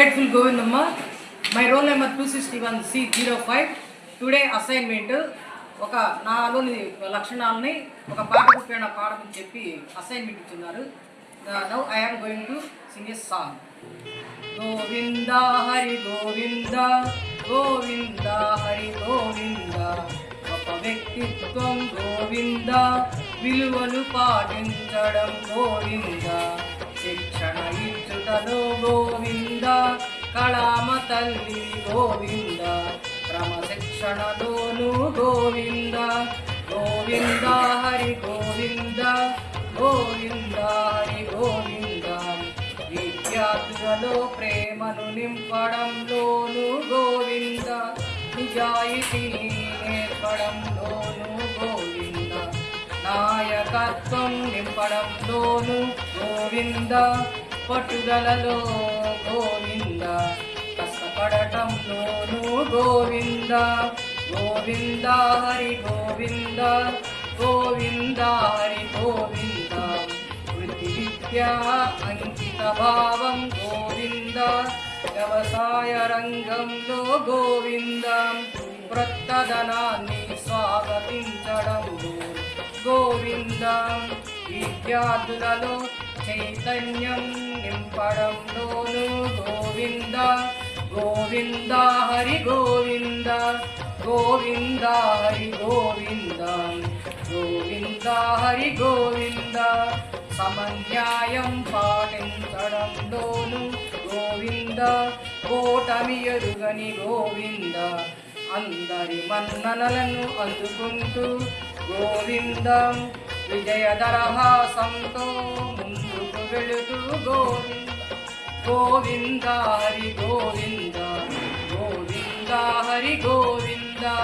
Grateful Govindamma. My roll number 261C05. Today assignment ఒక నాలోని లక్షణాలని ఒక పాట రూపేణ పాడమని చెప్పి అసైన్మెంట్ ఇచ్చున్నారు. Now I am going to sing a song. Govinda Hari Govinda Govinda Hari Govinda, ఒక వ్యక్తిత్వం గోవిందా, విలువలు పాటించడం గోవిందా, శిక్షణ ఇచ్చుటలో గోవిందా, కళామ తల్లి గోవిందా, క్రమశిక్షణలోను గోవిందా, గోవిందా హరి గోవిందా గోవిందా హరి గోవిందా, విద్యార్థులలో ప్రేమను నింపడంలోను గోవిందా, నిజాయితీని నేర్పడంలోను గోవిందా, నాయకత్వం నింపడంలోను గోవిందా, పట్టుదలలో గోవిందా, కష్టపడటంలోను గోవిందా, గోవిందా హరి గోవిందా గోవిందా హరి గోవిందా, వృత్తి విద్యా అంకిత భావం గోవిందా, వ్యవసాయ రంగంలో గోవిందా, ప్రత్తదనాన్ని స్వాగతించడంలో గోవిందా, విద్యార్థులలో చైతన్యం నింపడంలోను గోవిందా, గోవిందా హరి గోవిందా గోవిందా హరి గోవిందా గోవిందా హరి గోవిందా, సమన్యాయం పాటించడంలోను గోవిందా, ఓటమి ఎరుగని గోవిందా, అందరి మన్ననలను అందుకుంటూ గోవిందా, విజయ దరహాసంతో ముందుకు వెళుతూ గోవిందా, గోవిందా హరి గోవిందా గోవిందా హరి గోవిందా.